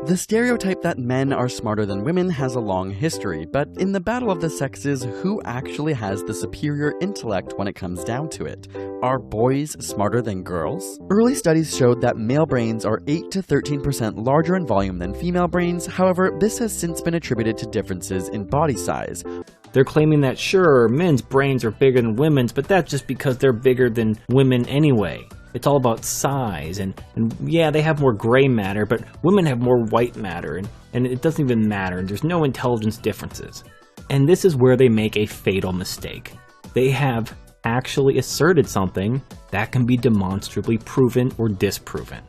The stereotype that men are smarter than women has a long history, but in the battle of the sexes, who actually has the superior intellect when it comes down to it? Are boys smarter than girls? Early studies showed that male brains are 8 to 13% larger in volume than female brains. However, this has since been attributed to differences in body size. They're claiming that sure, men's brains are bigger than women's, but that's just because they're bigger than women anyway. It's all about size, and yeah, they have more gray matter, but women have more white matter, and it doesn't even matter, and there's no intelligence differences. And this is where they make a fatal mistake. They have actually asserted something that can be demonstrably proven or disproven.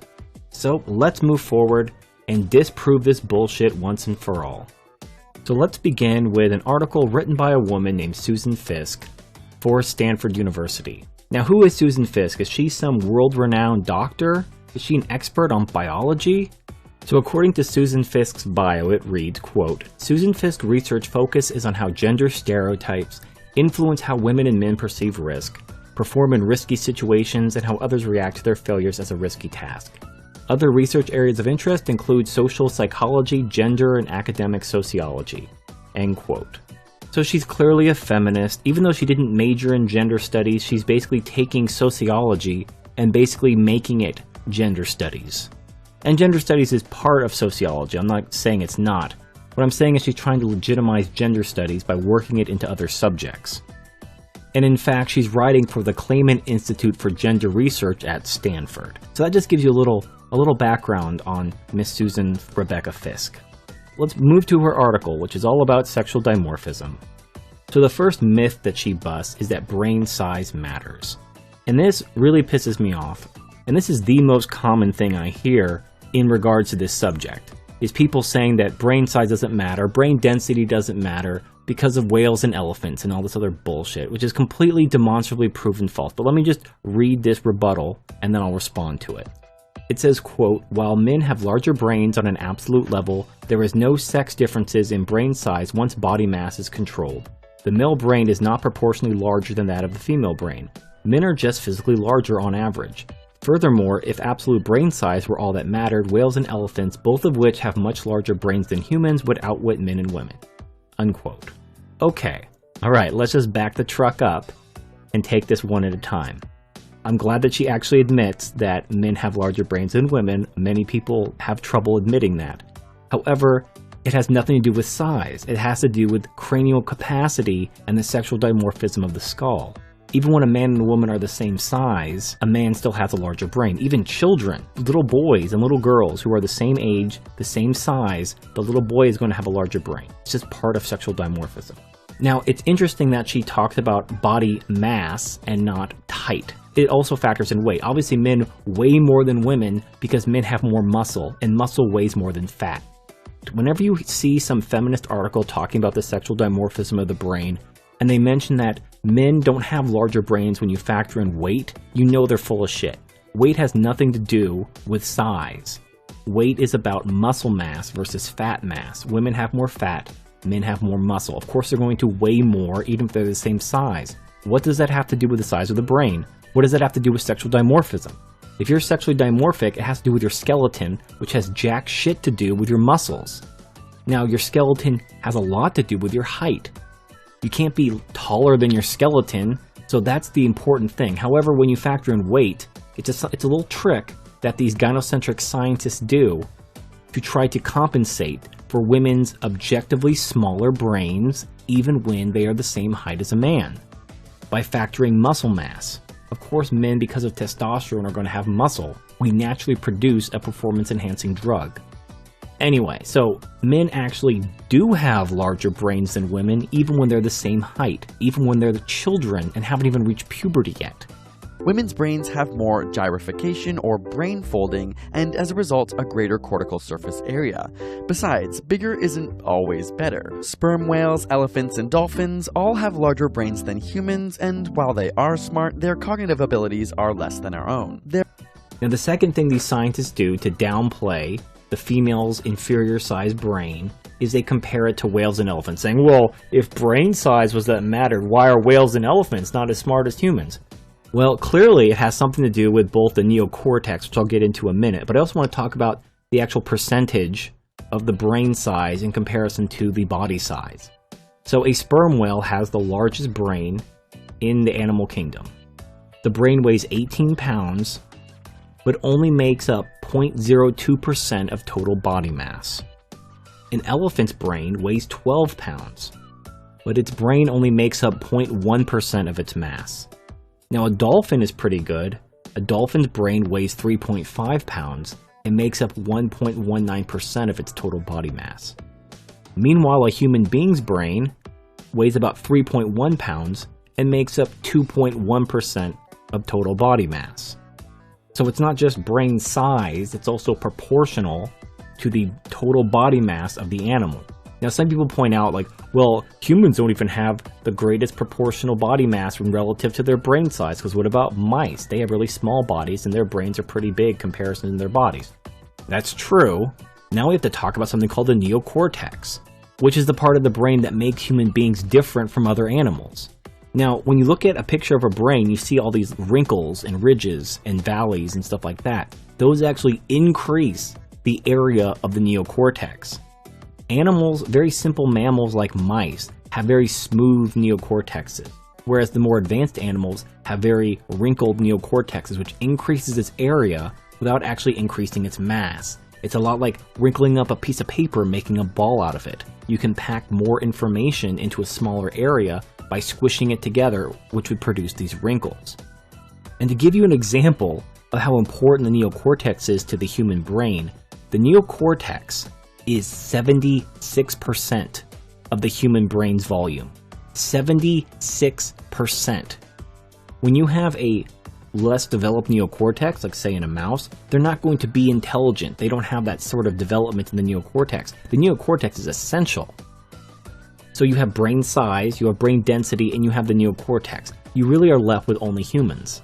So let's move forward and disprove this bullshit once and for all. So let's begin with an article written by a woman named Susan Fiske for Stanford University. Now, who is Susan Fiske? Is she some world-renowned doctor? Is she an expert on biology? So according to Susan Fiske's bio, it reads, quote, Susan Fiske's research focus is on how gender stereotypes influence how women and men perceive risk, perform in risky situations, and how others react to their failures as a risky task. Other research areas of interest include social psychology, gender, and academic sociology. End quote. So she's clearly a feminist. Even though she didn't major in gender studies, she's basically taking sociology and basically making it gender studies. And gender studies is part of sociology. I'm not saying it's not. What I'm saying is she's trying to legitimize gender studies by working it into other subjects. And in fact, she's writing for the Clayman Institute for Gender Research at Stanford. So that just gives you a little background on Miss Susan Rebecca Fiske. Let's move to her article, which is all about sexual dimorphism. So the first myth that she busts is that brain size matters. And this really pisses me off. And this is the most common thing I hear in regards to this subject, is people saying that brain size doesn't matter, brain density doesn't matter because of whales and elephants and all this other bullshit, which is completely demonstrably proven false. But let me just read this rebuttal and then I'll respond to it. It says, quote, while men have larger brains on an absolute level, there is no sex differences in brain size once body mass is controlled. The male brain is not proportionally larger than that of the female brain. Men are just physically larger on average. Furthermore, if absolute brain size were all that mattered, whales and elephants, both of which have much larger brains than humans, would outwit men and women. Unquote. Okay, alright, let's just back the truck up and take this one at a time. I'm glad that she actually admits that men have larger brains than women. Many people have trouble admitting that. However, it has nothing to do with size. It has to do with cranial capacity and the sexual dimorphism of the skull. Even when a man and a woman are the same size, a man still has a larger brain. Even children, little boys and little girls who are the same age, the same size, the little boy is going to have a larger brain. It's just part of sexual dimorphism. Now, it's interesting that she talked about body mass and not height. It also factors in weight. Obviously, men weigh more than women because men have more muscle, and muscle weighs more than fat. Whenever you see some feminist article talking about the sexual dimorphism of the brain, and they mention that men don't have larger brains when you factor in weight, you know they're full of shit. Weight has nothing to do with size. Weight is about muscle mass versus fat mass. Women have more fat, men have more muscle. Of course, they're going to weigh more even if they're the same size. What does that have to do with the size of the brain? What does that have to do with sexual dimorphism? If you're sexually dimorphic, it has to do with your skeleton, which has jack shit to do with your muscles. Now, your skeleton has a lot to do with your height. You can't be taller than your skeleton, so that's the important thing. However, when you factor in weight, it's a little trick that these gynocentric scientists do to try to compensate for women's objectively smaller brains, even when they are the same height as a man, by factoring muscle mass. Of course, men, because of testosterone, are going to have muscle. We naturally produce a performance-enhancing drug. Anyway, so men actually do have larger brains than women, even when they're the same height, even when they're the children and haven't even reached puberty yet. Women's brains have more gyrification or brain folding, and as a result, a greater cortical surface area. Besides, bigger isn't always better. Sperm whales, elephants, and dolphins all have larger brains than humans, and while they are smart, their cognitive abilities are less than our own. Now, the second thing these scientists do to downplay the female's inferior sized brain is they compare it to whales and elephants, saying, well, if brain size was that mattered, why are whales and elephants not as smart as humans? Well, clearly it has something to do with both the neocortex, which I'll get into in a minute, but I also want to talk about the actual percentage of the brain size in comparison to the body size. So a sperm whale has the largest brain in the animal kingdom. The brain weighs 18 pounds, but only makes up 0.02% of total body mass. An elephant's brain weighs 12 pounds, but its brain only makes up 0.1% of its mass. Now a dolphin is pretty good. A dolphin's brain weighs 3.5 pounds and makes up 1.19% of its total body mass. Meanwhile, a human being's brain weighs about 3.1 pounds and makes up 2.1% of total body mass. So it's not just brain size, it's also proportional to the total body mass of the animal. Now some people point out like, well, humans don't even have the greatest proportional body mass relative to their brain size, because what about mice? They have really small bodies and their brains are pretty big in comparison to their bodies. That's true. Now we have to talk about something called the neocortex, which is the part of the brain that makes human beings different from other animals. Now, when you look at a picture of a brain, you see all these wrinkles and ridges and valleys and stuff like that. Those actually increase the area of the neocortex. Animals, very simple mammals like mice, have very smooth neocortexes, whereas the more advanced animals have very wrinkled neocortexes, which increases its area without actually increasing its mass. It's a lot like wrinkling up a piece of paper and making a ball out of it. You can pack more information into a smaller area by squishing it together, which would produce these wrinkles. And to give you an example of how important the neocortex is to the human brain, the neocortex is 76% of the human brain's volume. 76%. When you have a less developed neocortex, like say in a mouse, they're not going to be intelligent. They don't have that sort of development in the neocortex. The neocortex is essential. So you have brain size, you have brain density, and you have the neocortex. You really are left with only humans.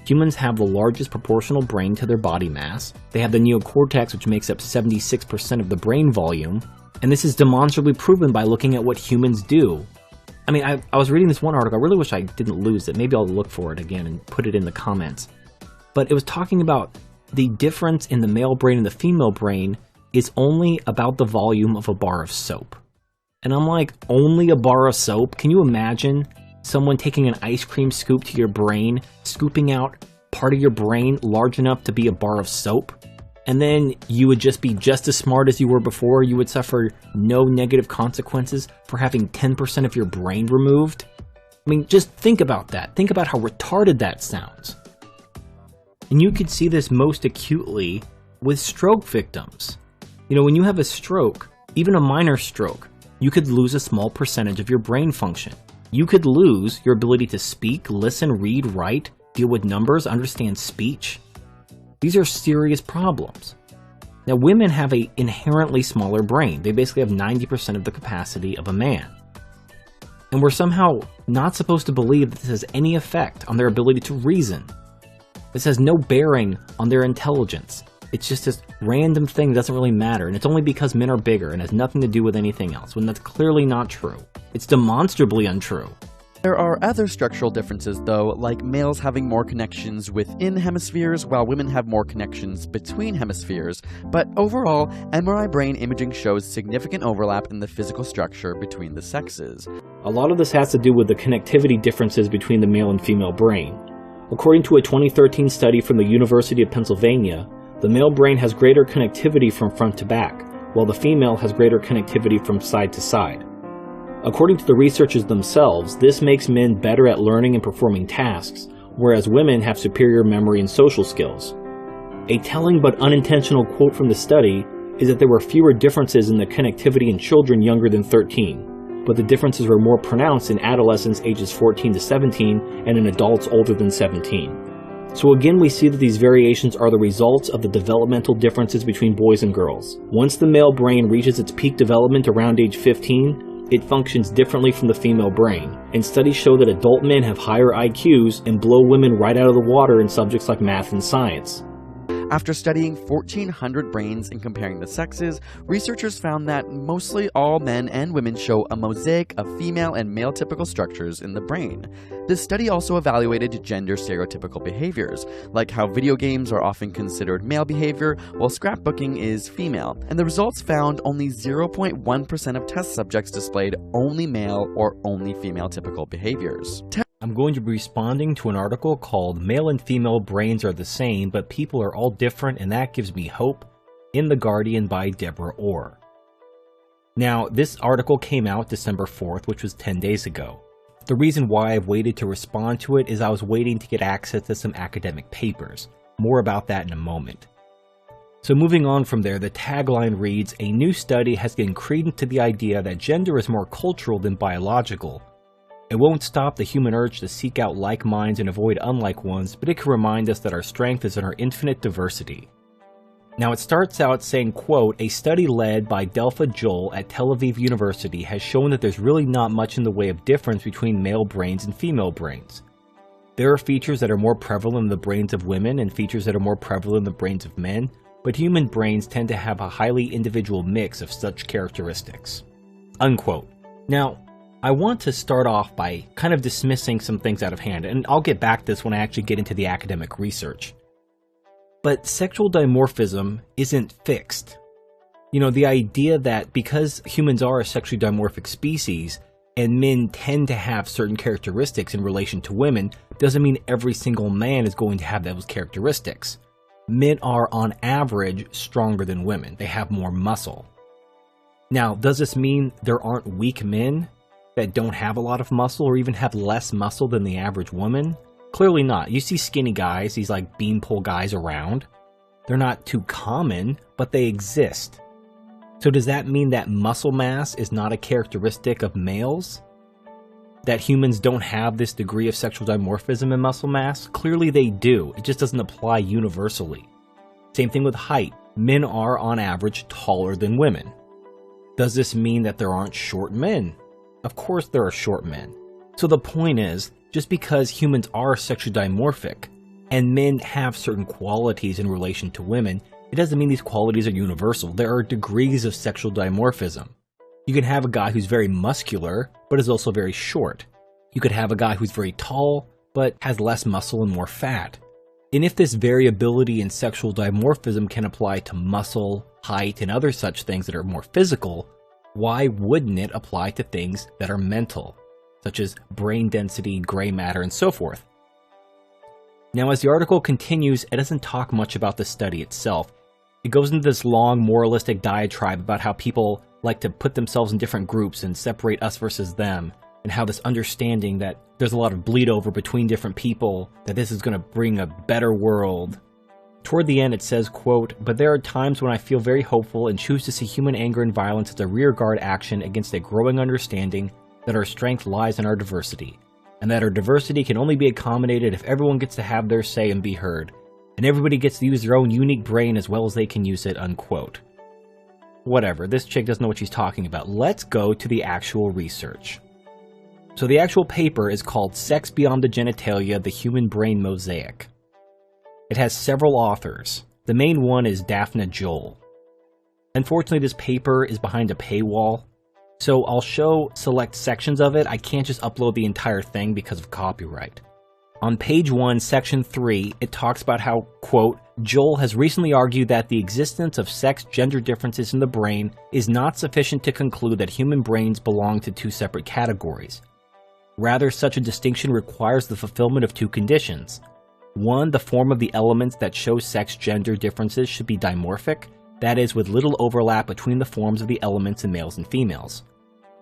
Humans have the largest proportional brain to their body mass. They have the neocortex, which makes up 76% of the brain volume. And this is demonstrably proven by looking at what humans do. I mean, I was reading this one article. I really wish I didn't lose it. Maybe I'll look for it again and put it in the comments. But it was talking about the difference in the male brain and the female brain is only about the volume of a bar of soap. And I'm like, only a bar of soap? Can you imagine someone taking an ice cream scoop to your brain, scooping out part of your brain large enough to be a bar of soap? And then you would just be just as smart as you were before. You would suffer no negative consequences for having 10% of your brain removed. I mean, just think about that. Think about how retarded that sounds. And you could see this most acutely with stroke victims. You know, when you have a stroke, even a minor stroke, you could lose a small percentage of your brain function. You could lose your ability to speak, listen, read, write, deal with numbers, understand speech. These are serious problems. Now, women have an inherently smaller brain. They basically have 90% of the capacity of a man. And we're somehow not supposed to believe that this has any effect on their ability to reason. This has no bearing on their intelligence. It's just this random thing that doesn't really matter, and it's only because men are bigger and has nothing to do with anything else, when that's clearly not true. It's demonstrably untrue. There are other structural differences, though, like males having more connections within hemispheres, while women have more connections between hemispheres. But overall, MRI brain imaging shows significant overlap in the physical structure between the sexes. A lot of this has to do with the connectivity differences between the male and female brain. According to a 2013 study from the University of Pennsylvania, the male brain has greater connectivity from front to back, while the female has greater connectivity from side to side. According to the researchers themselves, this makes men better at learning and performing tasks, whereas women have superior memory and social skills. A telling but unintentional quote from the study is that there were fewer differences in the connectivity in children younger than 13, but the differences were more pronounced in adolescents ages 14 to 17 and in adults older than 17. So again, we see that these variations are the results of the developmental differences between boys and girls. Once the male brain reaches its peak development around age 15, it functions differently from the female brain, and studies show that adult men have higher IQs and blow women right out of the water in subjects like math and science. After studying 1,400 brains and comparing the sexes, researchers found that mostly all men and women show a mosaic of female and male typical structures in the brain. This study also evaluated gender stereotypical behaviors, like how video games are often considered male behavior while scrapbooking is female, and the results found only 0.1% of test subjects displayed only male or only female typical behaviors. I'm going to be responding to an article called "Male and Female Brains Are the Same, but People Are All Different, and That Gives Me Hope" in The Guardian by Deborah Orr. Now, this article came out December 4th, which was 10 days ago. The reason why I've waited to respond to it is I was waiting to get access to some academic papers. More about that in a moment. So moving on from there, the tagline reads, "A new study has given credence to the idea that gender is more cultural than biological. It won't stop the human urge to seek out like minds and avoid unlike ones, but it can remind us that our strength is in our infinite diversity." Now it starts out saying, quote, "A study led by Delpha Joel at Tel Aviv University has shown that there's really not much in the way of difference between male brains and female brains. There are features that are more prevalent in the brains of women and features that are more prevalent in the brains of men, but human brains tend to have a highly individual mix of such characteristics." Unquote. Now, I want to start off by kind of dismissing some things out of hand, and I'll get back to this when I actually get into the academic research. But sexual dimorphism isn't fixed. You know, the idea that because humans are a sexually dimorphic species, and men tend to have certain characteristics in relation to women, doesn't mean every single man is going to have those characteristics. Men are, on average, stronger than women. They have more muscle. Now, does this mean there aren't weak men that don't have a lot of muscle or even have less muscle than the average woman? Clearly not. You see skinny guys, these like beanpole guys around. They're not too common, but they exist. So does that mean that muscle mass is not a characteristic of males? That humans don't have this degree of sexual dimorphism in muscle mass? Clearly they do. It just doesn't apply universally. Same thing with height. Men are, on average, taller than women. Does this mean that there aren't short men? Of course there are short men. So the point is, just because humans are sexually dimorphic, and men have certain qualities in relation to women, it doesn't mean these qualities are universal. There are degrees of sexual dimorphism. You can have a guy who's very muscular, but is also very short. You could have a guy who's very tall, but has less muscle and more fat. And if this variability in sexual dimorphism can apply to muscle, height, and other such things that are more physical, why wouldn't it apply to things that are mental, such as brain density, gray matter, and so forth? Now, as the article continues, it doesn't talk much about the study itself. It goes into this long moralistic diatribe about how people like to put themselves in different groups and separate us versus them, and how this understanding that there's a lot of bleed over between different people, that this is going to bring a better world. Toward the end it says, quote, "But there are times when I feel very hopeful and choose to see human anger and violence as a rearguard action against a growing understanding that our strength lies in our diversity, and that our diversity can only be accommodated if everyone gets to have their say and be heard, and everybody gets to use their own unique brain as well as they can use it," unquote. Whatever, this chick doesn't know what she's talking about. Let's go to the actual research. So the actual paper is called "Sex Beyond the Genitalia, the Human Brain Mosaic." It has several authors. The main one is Daphne Joel. Unfortunately, this paper is behind a paywall, so I'll show select sections of it. I can't just upload the entire thing because of copyright. On page 1, section 3, it talks about how, quote, "Joel has recently argued that the existence of sex-gender differences in the brain is not sufficient to conclude that human brains belong to two separate categories. Rather, such a distinction requires the fulfillment of two conditions. One, the form of the elements that show sex-gender differences should be dimorphic, that is, with little overlap between the forms of the elements in males and females.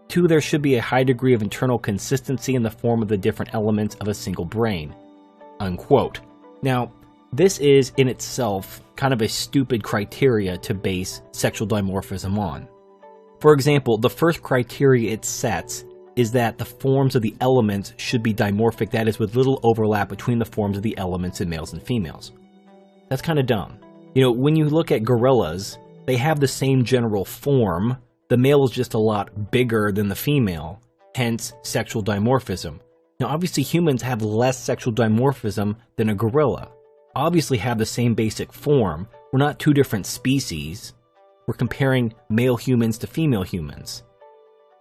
Two, there should be a high degree of internal consistency in the form of the different elements of a single brain." Unquote. Now, this is in itself kind of a stupid criteria to base sexual dimorphism on. For example, the first criteria it sets is that the forms of the elements should be dimorphic, that is, with little overlap between the forms of the elements in males and females. That's kind of dumb. You know, when you look at gorillas, they have the same general form. The male is just a lot bigger than the female, hence sexual dimorphism. Now, obviously humans have less sexual dimorphism than a gorilla. obviously have the same basic form. We're not two different species. We're comparing male humans to female humans.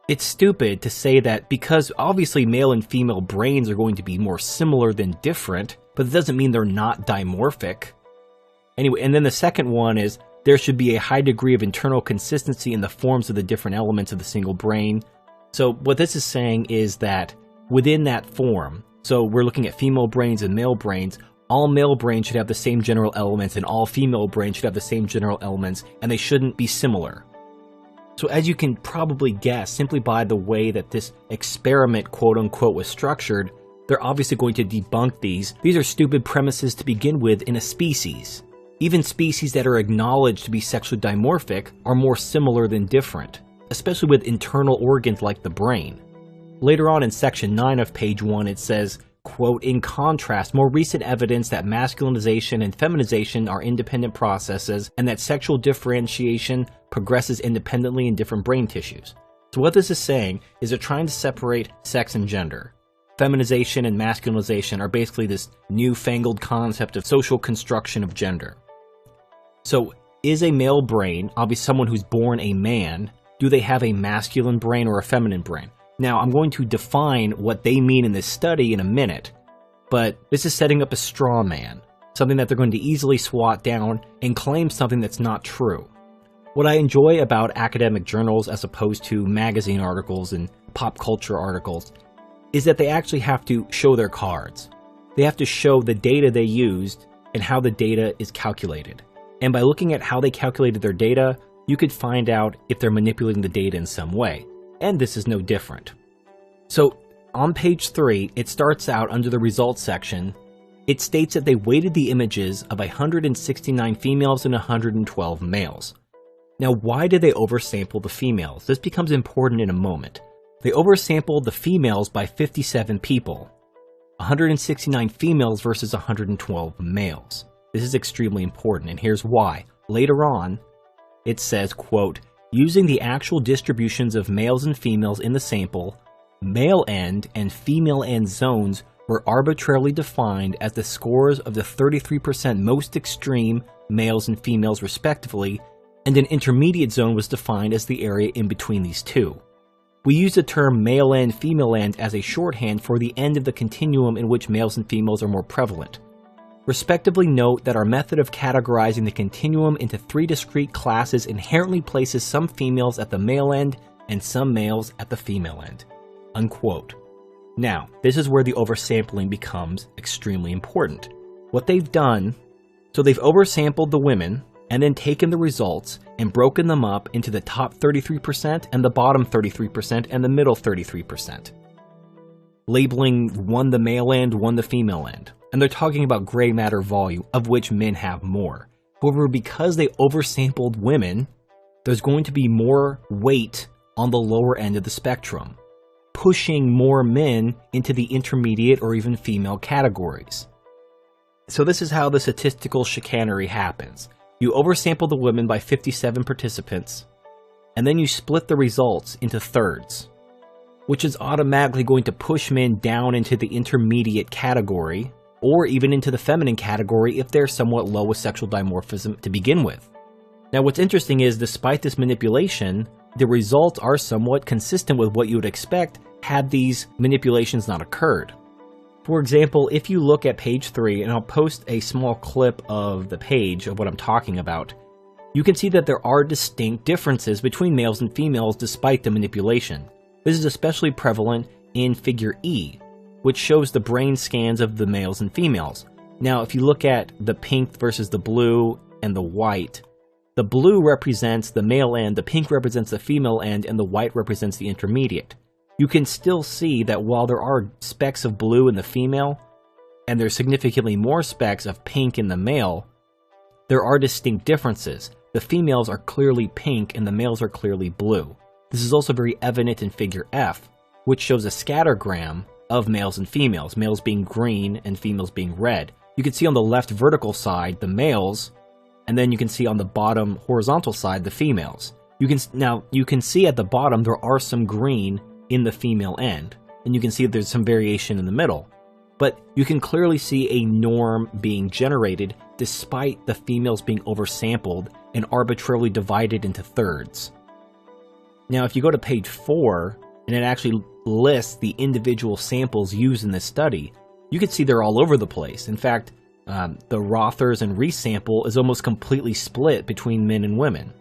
It's stupid to say that because obviously male and female brains are going to be more similar than different, but it doesn't mean they're not dimorphic. Anyway, and then the second one is there should be a high degree of internal consistency in the forms of the different elements of the single brain. So what this is saying is that within that form, so we're looking at female brains and male brains, all male brains should have the same general elements and all female brains should have the same general elements, and they shouldn't be similar. So as you can probably guess, simply by the way that this experiment, quote-unquote, was structured, they're obviously going to debunk these. These are stupid premises to begin with in a species. Even species that are acknowledged to be sexually dimorphic are more similar than different, especially with internal organs like the brain. Later on in section 9 of page 1, it says, quote, in contrast, more recent evidence that masculinization and feminization are independent processes and that sexual differentiation progresses independently in different brain tissues. So what this is saying is they're trying to separate sex and gender. Feminization and masculinization are basically this newfangled concept of social construction of gender. So is a male brain, obviously someone who's born a man, do they have a masculine brain or a feminine brain? Now, I'm going to define what they mean in this study in a minute, but this is setting up a straw man, something that they're going to easily swat down and claim something that's not true. What I enjoy about academic journals as opposed to magazine articles and pop culture articles is that they actually have to show their cards. They have to show the data they used and how the data is calculated. And by looking at how they calculated their data, you could find out if they're manipulating the data in some way. And this is no different. So on page 3, it starts out under the results section. It states that they weighted the images of 169 females and 112 males. Now, why did they oversample the females? This becomes important in a moment. They oversampled the females by 57 people. 169 females versus 112 males. This is extremely important, and here's why. Later on, it says, quote, using the actual distributions of males and females in the sample, male end and female end zones were arbitrarily defined as the scores of the 33% most extreme males and females respectively, and an intermediate zone was defined as the area in between these two. We use the term male end, female end as a shorthand for the end of the continuum in which males and females are more prevalent. Respectively, note that our method of categorizing the continuum into 3 discrete classes inherently places some females at the male end and some males at the female end. Unquote. Now, this is where the oversampling becomes extremely important. What they've done, so they've oversampled the women and then taken the results and broken them up into the top 33% and the bottom 33% and the middle 33%. Labeling one the male end, one the female end. And they're talking about gray matter volume, of which men have more. However, because they oversampled women, there's going to be more weight on the lower end of the spectrum, pushing more men into the intermediate or even female categories. So this is how the statistical chicanery happens. You oversample the women by 57 participants, and then you split the results into thirds, which is automatically going to push men down into the intermediate category, or even into the feminine category if they're somewhat low with sexual dimorphism to begin with. Now what's interesting is, despite this manipulation, the results are somewhat consistent with what you would expect had these manipulations not occurred. For example, if you look at page 3, and I'll post a small clip of the page of what I'm talking about, you can see that there are distinct differences between males and females despite the manipulation. This is especially prevalent in figure E, which shows the brain scans of the males and females. Now, if you look at the pink versus the blue and the white, the blue represents the male end, the pink represents the female end, and the white represents the intermediate. You can still see that while there are specks of blue in the female, and there's significantly more specks of pink in the male, there are distinct differences. The females are clearly pink and the males are clearly blue. This is also very evident in figure F, which shows a scattergram of males and females, males being green and females being red. You can see on the left vertical side the males, and then you can see on the bottom horizontal side the females. You can see at the bottom there are some green in the female end, and you can see there's some variation in the middle. but you can clearly see a norm being generated despite the females being oversampled and arbitrarily divided into thirds. Now, if you go to page 4, and it actually lists the individual samples used in this study, you can see they're all over the place. In fact, the Rothers and Rees sample is almost completely split between men and women.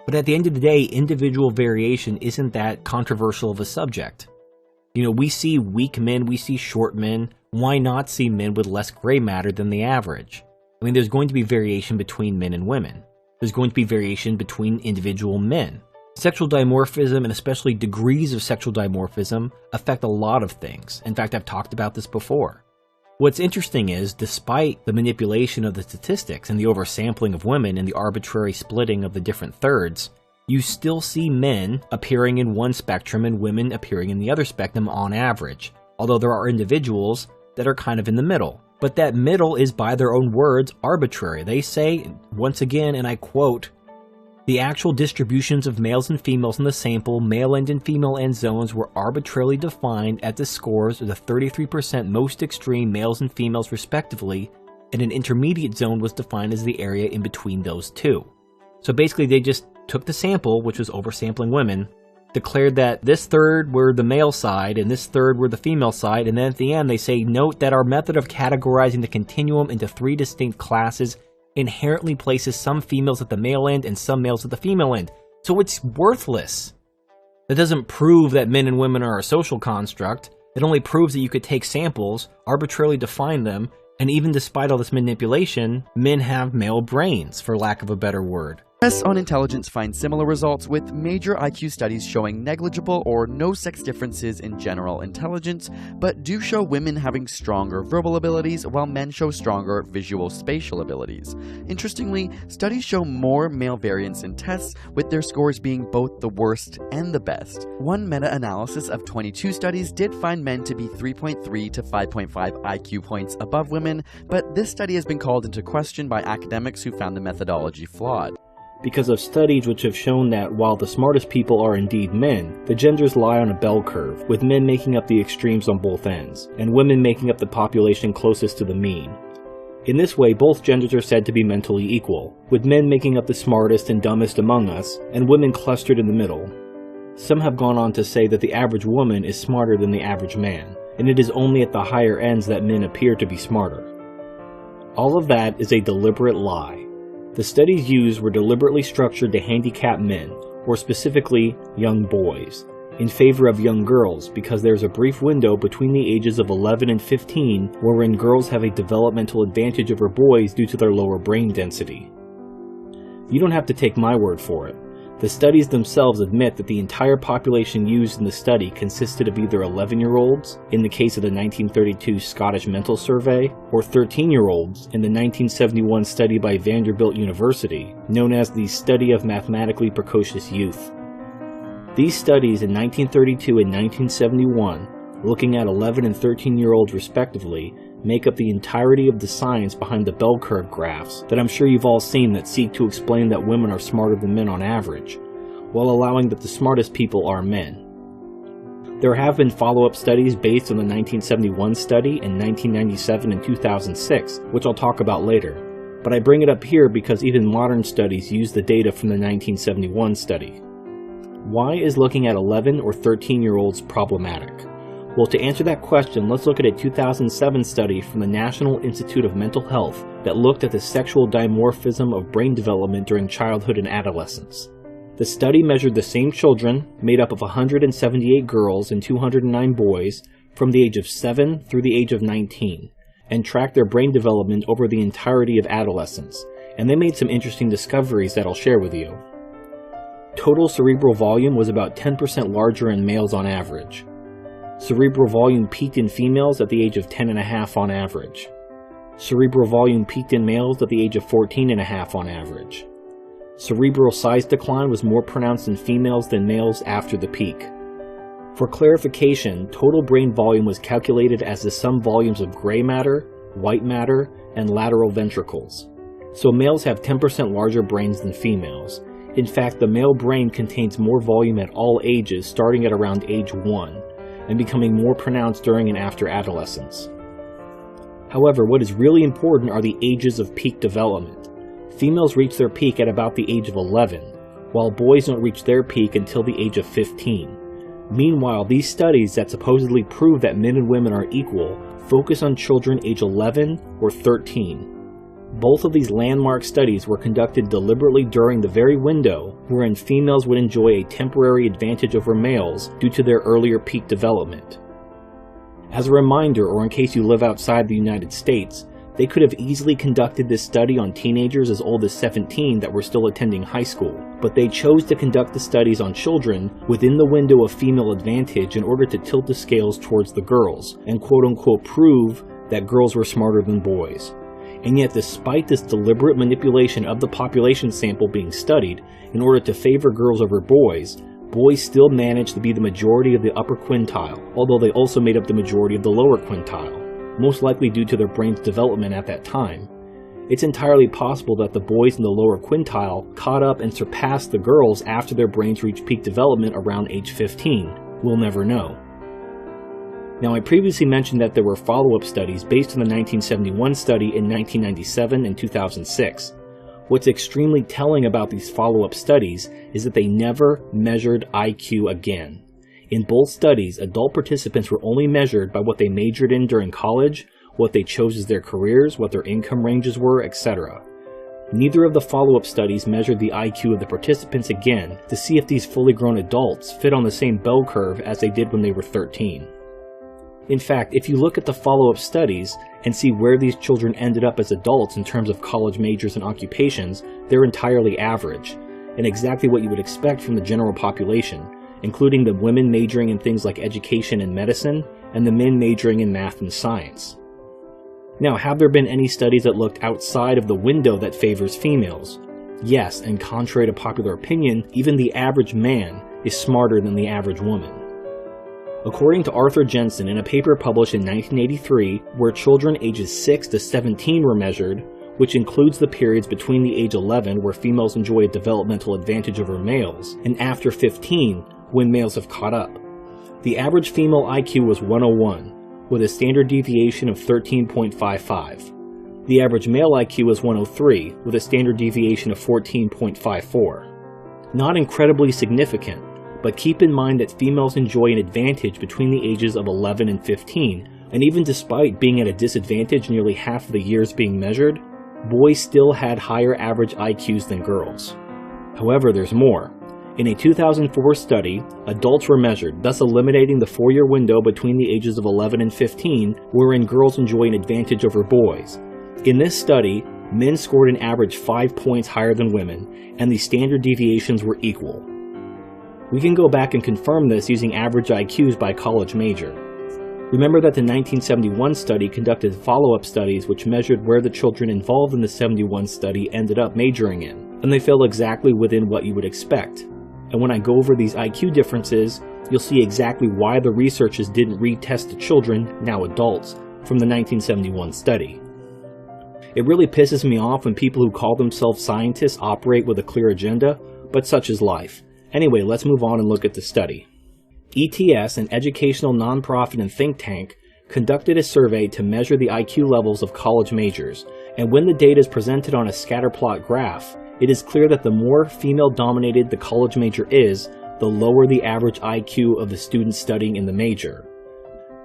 But at the end of the day, individual variation isn't that controversial of a subject. You know, we see weak men, we see short men. Why not see men with less gray matter than the average? I mean, there's going to be variation between men and women. There's going to be variation between individual men. Sexual dimorphism, and especially degrees of sexual dimorphism, affect a lot of things. In fact, I've talked about this before. What's interesting is, despite the manipulation of the statistics and the oversampling of women and the arbitrary splitting of the different thirds, you still see men appearing in one spectrum and women appearing in the other spectrum on average, although there are individuals that are kind of in the middle. But that middle is, by their own words, arbitrary. They say, once again, and I quote, "The actual distributions of males and females in the sample, male end and female end zones, were arbitrarily defined at the scores of the 33% most extreme males and females respectively, and an intermediate zone was defined as the area in between those two." So basically they just took the sample, which was oversampling women, declared that this third were the male side and this third were the female side, and then at the end they say, "Note that our method of categorizing the continuum into 3 distinct classes inherently places some females at the male end and some males at the female end." So it's worthless. That doesn't prove that men and women are a social construct. It only proves that you could take samples, arbitrarily define them, and even despite all this manipulation, men have male brains, for lack of a better word. Tests on intelligence find similar results, with major IQ studies showing negligible or no sex differences in general intelligence, but do show women having stronger verbal abilities while men show stronger visual spatial abilities. Interestingly, studies show more male variance in tests, with their scores being both the worst and the best. One meta-analysis of 22 studies did find men to be 3.3 to 5.5 IQ points above women, but this study has been called into question by academics who found the methodology flawed. Because of studies which have shown that while the smartest people are indeed men, the genders lie on a bell curve, with men making up the extremes on both ends, and women making up the population closest to the mean. In this way, both genders are said to be mentally equal, with men making up the smartest and dumbest among us, and women clustered in the middle. Some have gone on to say that the average woman is smarter than the average man, and it is only at the higher ends that men appear to be smarter. All of that is a deliberate lie. The studies used were deliberately structured to handicap men, or specifically young boys, in favor of young girls, because there's a brief window between the ages of 11 and 15 wherein girls have a developmental advantage over boys due to their lower brain density. You don't have to take my word for it. The studies themselves admit that the entire population used in the study consisted of either 11-year-olds, in the case of the 1932 Scottish Mental Survey, or 13-year-olds in the 1971 study by Vanderbilt University, known as the Study of Mathematically Precocious Youth. These studies in 1932 and 1971, looking at 11 and 13-year-olds respectively, make up the entirety of the science behind the bell curve graphs that I'm sure you've all seen that seek to explain that women are smarter than men on average, while allowing that the smartest people are men. There have been follow-up studies based on the 1971 study and 1997 and 2006, which I'll talk about later, but I bring it up here because even modern studies use the data from the 1971 study. Why is looking at 11 or 13-year-olds problematic? Well, to answer that question, let's look at a 2007 study from the National Institute of Mental Health that looked at the sexual dimorphism of brain development during childhood and adolescence. The study measured the same children, made up of 178 girls and 209 boys, from the age of 7 through the age of 19, and tracked their brain development over the entirety of adolescence, and they made some interesting discoveries that I'll share with you. Total cerebral volume was about 10% larger in males on average. Cerebral volume peaked in females at the age of 10.5 on average. Cerebral volume peaked in males at the age of 14.5 on average. Cerebral size decline was more pronounced in females than males after the peak. For clarification, total brain volume was calculated as the sum volumes of gray matter, white matter, and lateral ventricles. So males have 10% larger brains than females. In fact, the male brain contains more volume at all ages starting at around age 1. and becoming more pronounced during and after adolescence. However, what is really important are the ages of peak development. Females reach their peak at about the age of 11, while boys don't reach their peak until the age of 15. Meanwhile, these studies that supposedly prove that men and women are equal focus on children age 11 or 13. Both of these landmark studies were conducted deliberately during the very window wherein females would enjoy a temporary advantage over males due to their earlier peak development. As a reminder, or in case you live outside the United States, they could have easily conducted this study on teenagers as old as 17 that were still attending high school, but they chose to conduct the studies on children within the window of female advantage in order to tilt the scales towards the girls and quote-unquote prove that girls were smarter than boys. And yet, despite this deliberate manipulation of the population sample being studied in order to favor girls over boys, boys still managed to be the majority of the upper quintile, although they also made up the majority of the lower quintile, most likely due to their brain's development at that time. It's entirely possible that the boys in the lower quintile caught up and surpassed the girls after their brains reached peak development around age 15. We'll never know. Now, I previously mentioned that there were follow-up studies based on the 1971 study in 1997 and 2006. What's extremely telling about these follow-up studies is that they never measured IQ again. In both studies, adult participants were only measured by what they majored in during college, what they chose as their careers, what their income ranges were, etc. Neither of the follow-up studies measured the IQ of the participants again to see if these fully grown adults fit on the same bell curve as they did when they were 13. In fact, if you look at the follow-up studies and see where these children ended up as adults in terms of college majors and occupations, they're entirely average, and exactly what you would expect from the general population, including the women majoring in things like education and medicine, and the men majoring in math and science. Now, have there been any studies that looked outside of the window that favors females? Yes, and contrary to popular opinion, even the average man is smarter than the average woman. According to Arthur Jensen, in a paper published in 1983, where children ages 6 to 17 were measured, which includes the periods between the age 11 where females enjoy a developmental advantage over males, and after 15 when males have caught up. The average female IQ was 101, with a standard deviation of 13.55. The average male IQ was 103, with a standard deviation of 14.54. Not incredibly significant, but keep in mind that females enjoy an advantage between the ages of 11 and 15, and even despite being at a disadvantage nearly half of the years being measured, boys still had higher average IQs than girls. However, there's more. In a 2004 study, adults were measured, thus eliminating the 4-year window between the ages of 11 and 15, wherein girls enjoy an advantage over boys. In this study, men scored an average 5 points higher than women, and the standard deviations were equal. We can go back and confirm this using average IQs by college major. Remember that the 1971 study conducted follow-up studies which measured where the children involved in the 71 study ended up majoring in, and they fell exactly within what you would expect. And when I go over these IQ differences, you'll see exactly why the researchers didn't retest the children, now adults, from the 1971 study. It really pisses me off when people who call themselves scientists operate with a clear agenda, but such is life. Anyway, let's move on and look at the study. ETS, an educational nonprofit and think tank, conducted a survey to measure the IQ levels of college majors, and when the data is presented on a scatterplot graph, it is clear that the more female-dominated the college major is, the lower the average IQ of the students studying in the major.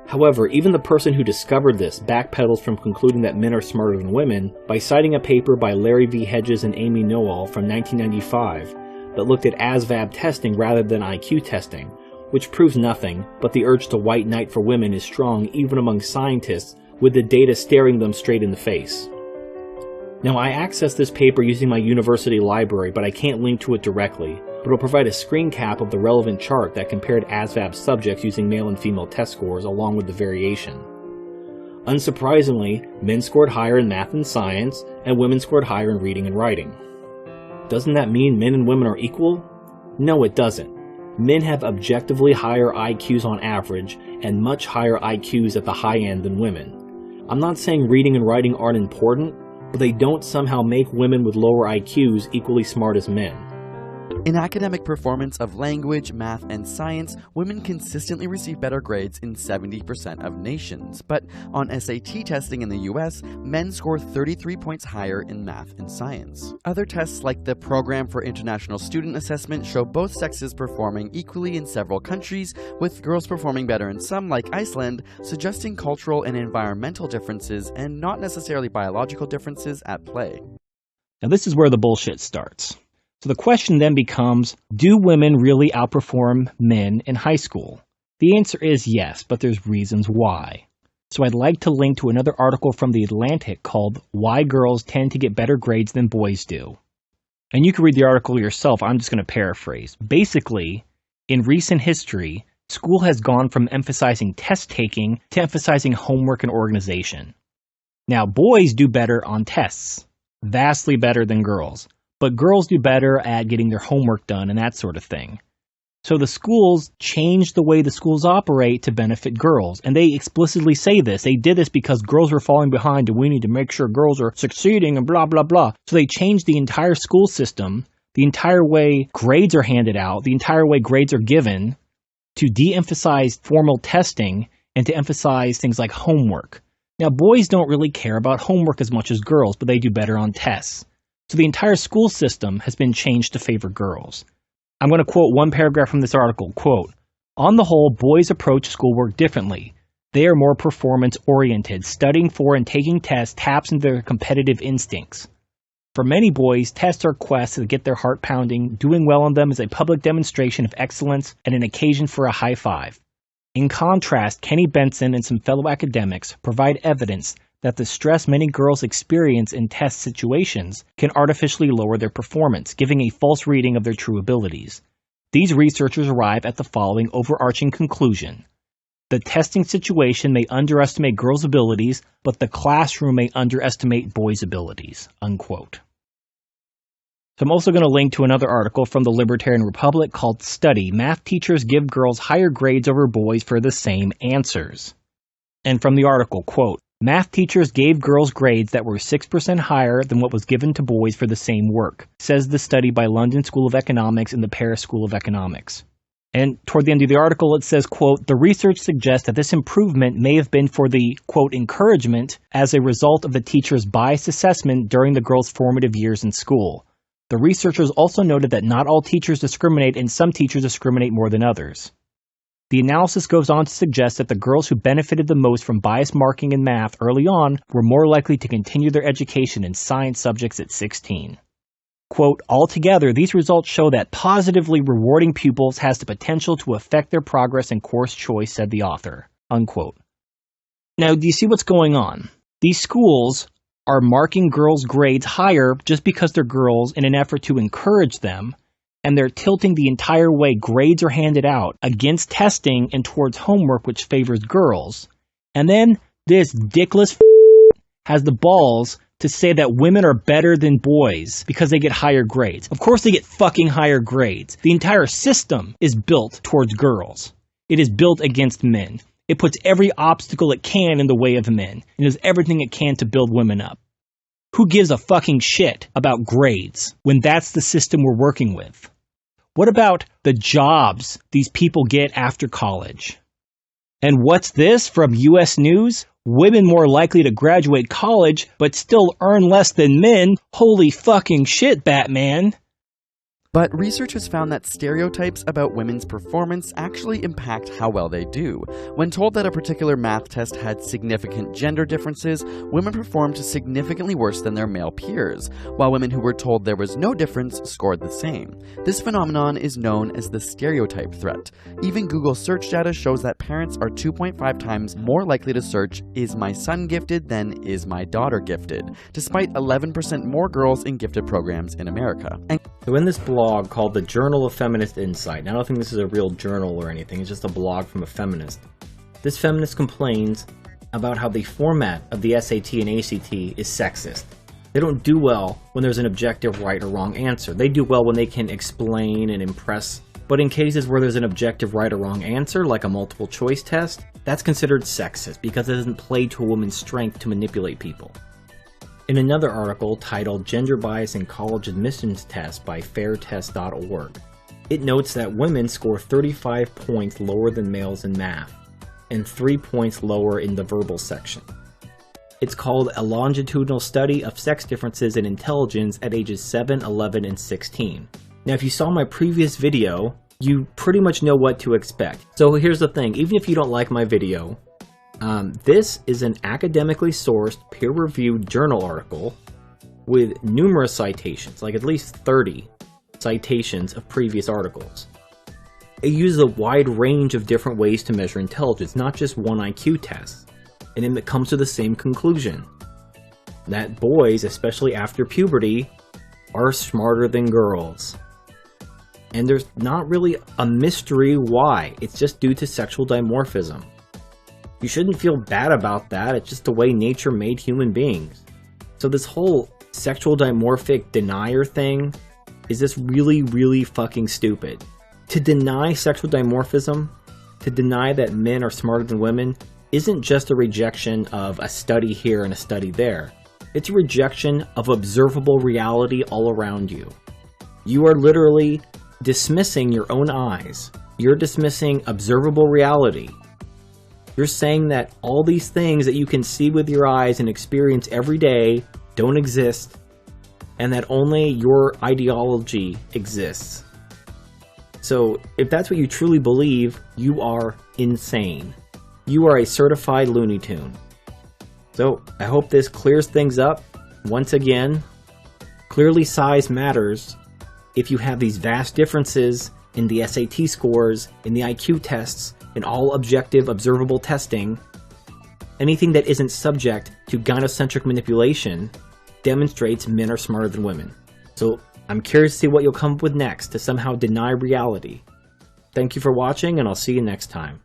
However, even the person who discovered this backpedals from concluding that men are smarter than women by citing a paper by Larry V. Hedges and Amy Noel from 1995 that looked at ASVAB testing rather than IQ testing, which proves nothing, but the urge to white knight for women is strong even among scientists, with the data staring them straight in the face. Now, I accessed this paper using my university library, but I can't link to it directly, but I'll provide a screen cap of the relevant chart that compared ASVAB subjects using male and female test scores along with the variation. Unsurprisingly, men scored higher in math and science, and women scored higher in reading and writing. Doesn't that mean men and women are equal? No, it doesn't. Men have objectively higher IQs on average, and much higher IQs at the high end than women. I'm not saying reading and writing aren't important, but they don't somehow make women with lower IQs equally smart as men. In academic performance of language, math, and science, women consistently receive better grades in 70% of nations. But on SAT testing in the US, men score 33 points higher in math and science. Other tests like the Program for International Student Assessment show both sexes performing equally in several countries, with girls performing better in some, like Iceland, suggesting cultural and environmental differences and not necessarily biological differences at play. Now this is where the bullshit starts. So the question then becomes, do women really outperform men in high school? The answer is yes, but there's reasons why. So I'd like to link to another article from The Atlantic called Why Girls Tend to Get Better Grades Than Boys Do. And you can read the article yourself, I'm just going to paraphrase. Basically, in recent history, school has gone from emphasizing test-taking to emphasizing homework and organization. Now, boys do better on tests, vastly better than girls. But girls do better at getting their homework done and that sort of thing. So the schools changed the way the schools operate to benefit girls. And they explicitly say this. They did this because girls were falling behind and we need to make sure girls are succeeding and blah, blah, blah. So they changed the entire school system, the entire way grades are handed out, the entire way grades are given, to de-emphasize formal testing and to emphasize things like homework. Now, boys don't really care about homework as much as girls, but they do better on tests. So the entire school system has been changed to favor girls. I'm going to quote one paragraph from this article, quote, "On the whole, boys approach schoolwork differently. They are more performance-oriented. Studying for and taking tests taps into their competitive instincts. For many boys, tests are quests that get their heart pounding. Doing well on them is a public demonstration of excellence and an occasion for a high five. In contrast, Kenny Benson and some fellow academics provide evidence that the stress many girls experience in test situations can artificially lower their performance, giving a false reading of their true abilities. These researchers arrive at the following overarching conclusion. The testing situation may underestimate girls' abilities, but the classroom may underestimate boys' abilities." Unquote. So I'm also going to link to another article from the Libertarian Republic called Study, Math Teachers Give Girls Higher Grades Over Boys for the Same Answers. And from the article, quote, "Math teachers gave girls grades that were 6% higher than what was given to boys for the same work," says the study by London School of Economics and the Paris School of Economics. And toward the end of the article, it says, quote, "The research suggests that this improvement may have been for the, quote, encouragement as a result of the teacher's biased assessment during the girls' formative years in school. The researchers also noted that not all teachers discriminate and some teachers discriminate more than others. The analysis goes on to suggest that the girls who benefited the most from biased marking in math early on were more likely to continue their education in science subjects at 16. Quote, "Altogether, these results show that positively rewarding pupils has the potential to affect their progress and course choice," said the author. Unquote. Now, do you see what's going on? These schools are marking girls' grades higher just because they're girls in an effort to encourage them, and they're tilting the entire way grades are handed out against testing and towards homework, which favors girls. And then this dickless has the balls to say that women are better than boys because they get higher grades. Of course they get fucking higher grades. The entire system is built towards girls. It is built against men. It puts every obstacle it can in the way of men and does everything it can to build women up. Who gives a fucking shit about grades when that's the system we're working with? What about the jobs these people get after college? And what's this from US News? Women more likely to graduate college but still earn less than men? Holy fucking shit, Batman. But research has found that stereotypes about women's performance actually impact how well they do. When told that a particular math test had significant gender differences, women performed significantly worse than their male peers, while women who were told there was no difference scored the same. This phenomenon is known as the stereotype threat. Even Google search data shows that parents are 2.5 times more likely to search, "Is my son gifted?" than "Is my daughter gifted?" despite 11% more girls in gifted programs in America. So in this blog called the Journal of Feminist Insight, now I don't think this is a real journal or anything, it's just a blog from a feminist. This feminist complains about how the format of the SAT and ACT is sexist. They don't do well when there's an objective right or wrong answer. They do well when they can explain and impress. But in cases where there's an objective right or wrong answer, like a multiple choice test, that's considered sexist because it doesn't play to a woman's strength to manipulate people. In another article titled Gender Bias in College Admissions Test by fairtest.org, it notes that women score 35 points lower than males in math, and 3 points lower in the verbal section. It's called a longitudinal study of sex differences in intelligence at ages 7, 11, and 16. Now, if you saw my previous video, you pretty much know what to expect. So here's the thing, even if you don't like my video, this is an academically sourced, peer-reviewed journal article with numerous citations, like at least 30 citations of previous articles. It uses a wide range of different ways to measure intelligence, not just one IQ test, and it comes to the same conclusion, that boys, especially after puberty, are smarter than girls. And there's not really a mystery why, it's just due to sexual dimorphism. You shouldn't feel bad about that, it's just the way nature made human beings. So this whole sexual dimorphic denier thing is just really, really fucking stupid. To deny sexual dimorphism, to deny that men are smarter than women, isn't just a rejection of a study here and a study there. It's a rejection of observable reality all around you. You are literally dismissing your own eyes. You're dismissing observable reality. You're saying that all these things that you can see with your eyes and experience every day don't exist, and that only your ideology exists. So, if that's what you truly believe, you are insane. You are a certified Looney Tune. So, I hope this clears things up. Once again, clearly size matters. If you have these vast differences in the SAT scores, in the IQ tests, in all objective observable testing, anything that isn't subject to gynocentric manipulation demonstrates men are smarter than women. So I'm curious to see what you'll come up with next to somehow deny reality. Thank you for watching, and I'll see you next time.